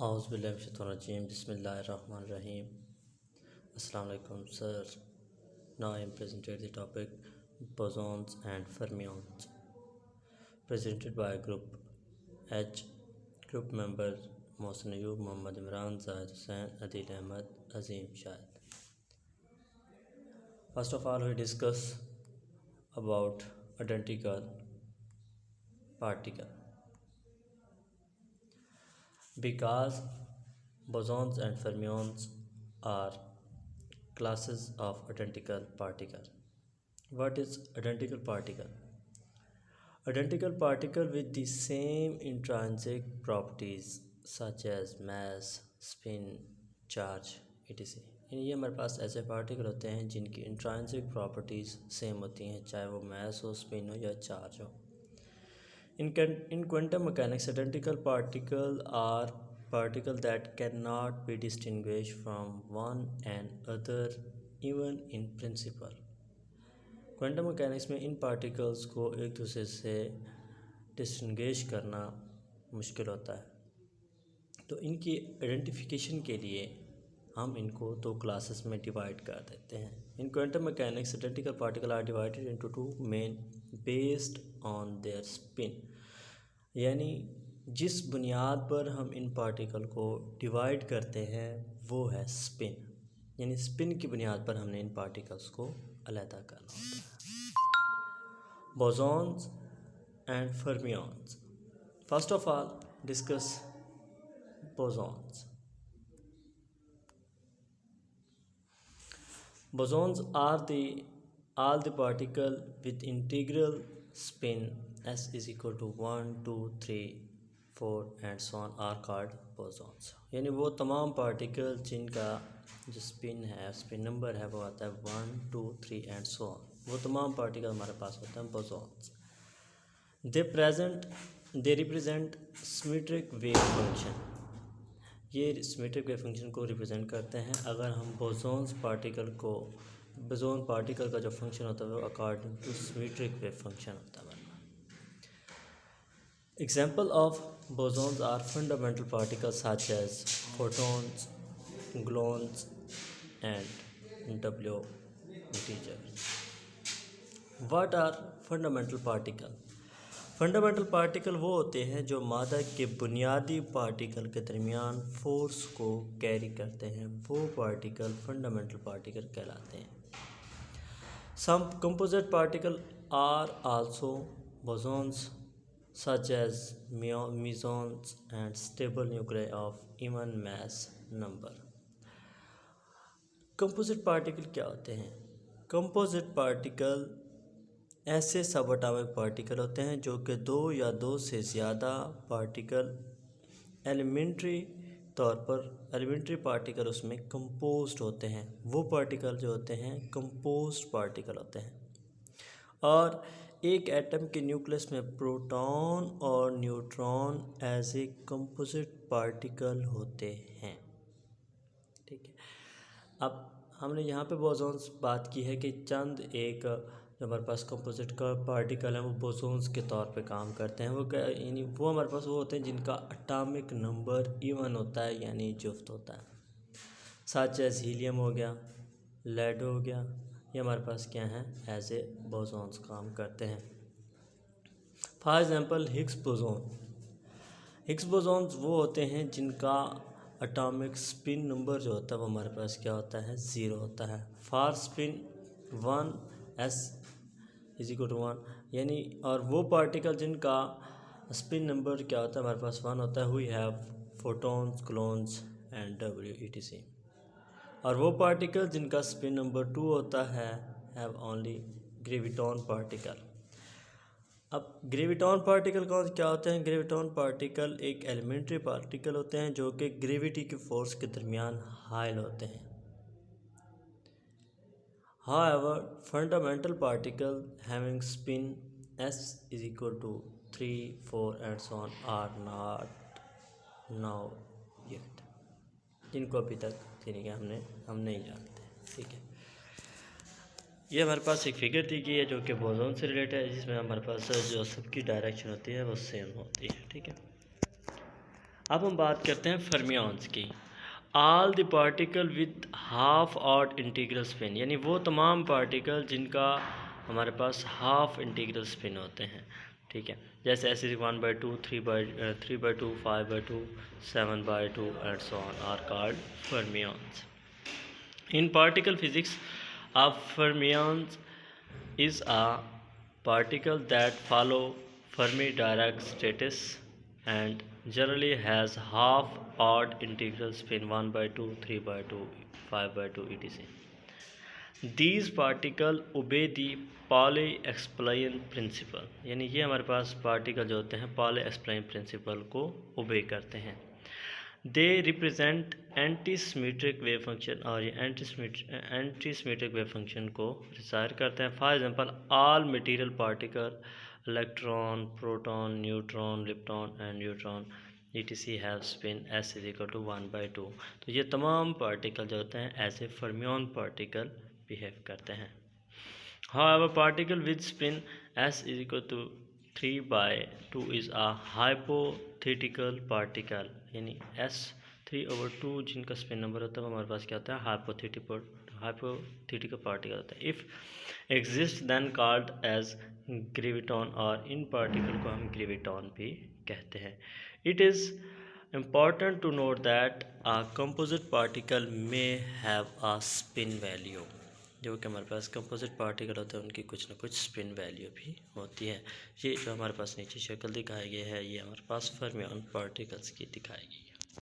Auzubillahiminash-shaytanir-rajim. Bismillahir-Rahmanir-Rahim. Assalamu alaikum, sir. Now I am presented the topic bosons and fermions, presented by Group H. Group members Mohsen Ayub, Muhammad Imran, Zahid Hussain, Adil Ahmad, Azim Shahid. First of all, we discuss about identical particle. Because bosons and fermions are classes of identical particle. What is identical particle? Identical particle with the same intrinsic properties such as mass, spin, charge, etc. ये हमारे पास ऐसे particle होते हैं जिनकी इंट्रांसिक properties same होती हैं, चाहे वो मास हो, स्पिन हो या चार्ज हो. In quantum mechanics, identical particles are particles that cannot be distinguished from one another even in principle. Quantum mechanics में इन पार्टिकल्स को एक दूसरे से डिस्टिंग्विश करना मुश्किल होता है. तो इनकी आइडेंटिफिकेशन के लिए हम इनको दो क्लासेस में डिवाइड कर देते हैं. In quantum mechanics identical particle are divided into two main based on their spin. यानी जिस बुनियाद पर हम इन पार्टिकल को डिवाइड करते हैं वो है स्पिन. यानी स्पिन की बुनियाद पर हमने इन पार्टिकल्स को अलहदा करना होता है. Bosons and fermions. First of all discuss bosons. Bosons are all the particle with integral spin s is equal to 1, 2, 3, 4 and so on are called bosons. यानी वो तमाम पार्टिकल जिनका जो स्पिन है, स्पिन नंबर है, वो आता है 1, 2, 3 एंड सो ऑन. वो तमाम पार्टिकल हमारे पास होते हैं bosons. They represent symmetric wave function. ये सिमेट्रिक वेव फंक्शन को रिप्रेजेंट करते हैं. अगर हम बोसोन पार्टिकल का जो फंक्शन होता है वो according to symmetric wave function होता है. Example of bosons are fundamental particles such as photons, gluons and W integer. What are fundamental particle? Fundamental particle वो होते हैं जो मादा के बुनियादी पार्टिकल के दरमियान फोर्स को कैरी करते हैं. वो पार्टिकल फंडामेंटल पार्टिकल कहलाते हैं. Some composite particle are also bosons such as mesons and stable nuclei of even mass number. Composite particle क्या होते हैं? कंपोजिट पार्टिकल ऐसे सब एटॉमिक पार्टिकल होते हैं जो कि दो या दो से ज़्यादा पार्टिकल एलिमेंट्री तौर पर एलिमेंट्री पार्टिकल उसमें कंपोज्ड होते हैं. वो पार्टिकल जो होते हैं कंपोज्ड पार्टिकल होते हैं. और एक एटम के न्यूक्लियस में प्रोटॉन और neutron as a composite particle होते हैं. ठीक है. अब हमने यहाँ पे बोसॉन्स बात की है कि चंद एक जो हमारे पास कंपोजिट का पार्टिकल है वो बोसोन्स के तौर पे काम करते हैं. वो क्या, यानी वो हमारे पास वो होते हैं जिनका एटॉमिक नंबर इवन होता है, यानी जुफ्त होता है. सच एज हीलियम हो गया, लेड हो गया, ये हमारे पास क्या है, एज ए बोसोन्स काम करते हैं. For example Higgs boson. Higgs bosons वो होते हैं जिनका एटॉमिक स्पिन नंबर जो होता है वो हमारे पास क्या होता है, 0 होता है. For spin 1 s is equal to 1. यानी और वो पार्टिकल जिनका स्पिन नंबर क्या होता है हमारे पास 1 होता है. We have photons, gluons and W etc. और वो पार्टिकल जिनका स्पिन नंबर 2 होता है हैव ओनली ग्रेविटॉन पार्टिकल. अब ग्रेविटॉन पार्टिकल कौन क्या होते हैं? ग्रेविटॉन पार्टिकल एक एलिमेंट्री पार्टिकल होते हैं जो कि ग्रेविटी के फोर्स के दरमियान हाइल होते हैं. However, fundamental particle having spin s is equal to 3, 4 and so on are not now yet. इनको अभी तक ठीक है हम नहीं जानते. ठीक है. ये हमारे पास एक फिगर दी गई है जो कि बोसोन से रिलेटेड है, जिसमें हमारे पास जो सबकी डायरेक्शन होती है वो सेम होती है. ठीक है. अब हम बात करते हैं फर्मियंस की। All the particle with half odd integral spin, यानी वो तमाम पार्टिकल जिनका हमारे पास हाफ इंटीग्रल स्पिन होते हैं, ठीक है। जैसे ऐसे 1/2, 3/2, 5/2, 7/2 and so on are called fermions. In particle physics, a fermion is a particle that follow Fermi Dirac status and generally has half odd integral spin 1/2, 3/2, 5/2 etc. These particles obey the Pauli explain principle, यानी ये हमारे पास particle जो होते हैं Pauli explain principle को ओबे करते हैं। They represent anti symmetric wave function, और ये एंटी सिमेट्रिक वेव फंक्शन को ज़ाहिर करते हैं। For example all material particle electron, proton, neutron, lepton and neutron etc have spin s = 1/2। तो ये तमाम पार्टिकल जो होते हैं ऐसे फर्मियन पार्टिकल बिहेव करते हैं। However, particle with spin s = 3/2 is a hypothetical particle, यानी s 3/2 जिनका स्पिन नंबर होता है वो हमारे पास क्या होता है, हाइपोथेटिकल पार्टिकल होता है। If exist then called as graviton, और इन पार्टिकल को हम ग्रेविटॉन भी कहते हैं। It is important to note that a composite particle may have a spin value, जो कि हमारे पास कंपोजिट पार्टिकल होते हैं उनकी कुछ ना कुछ स्पिन वैल्यू भी होती है। ये जो हमारे पास नीचे शक्ल दिखाई गई है ये हमारे पास फर्मियन पार्टिकल्स की दिखाई गई है।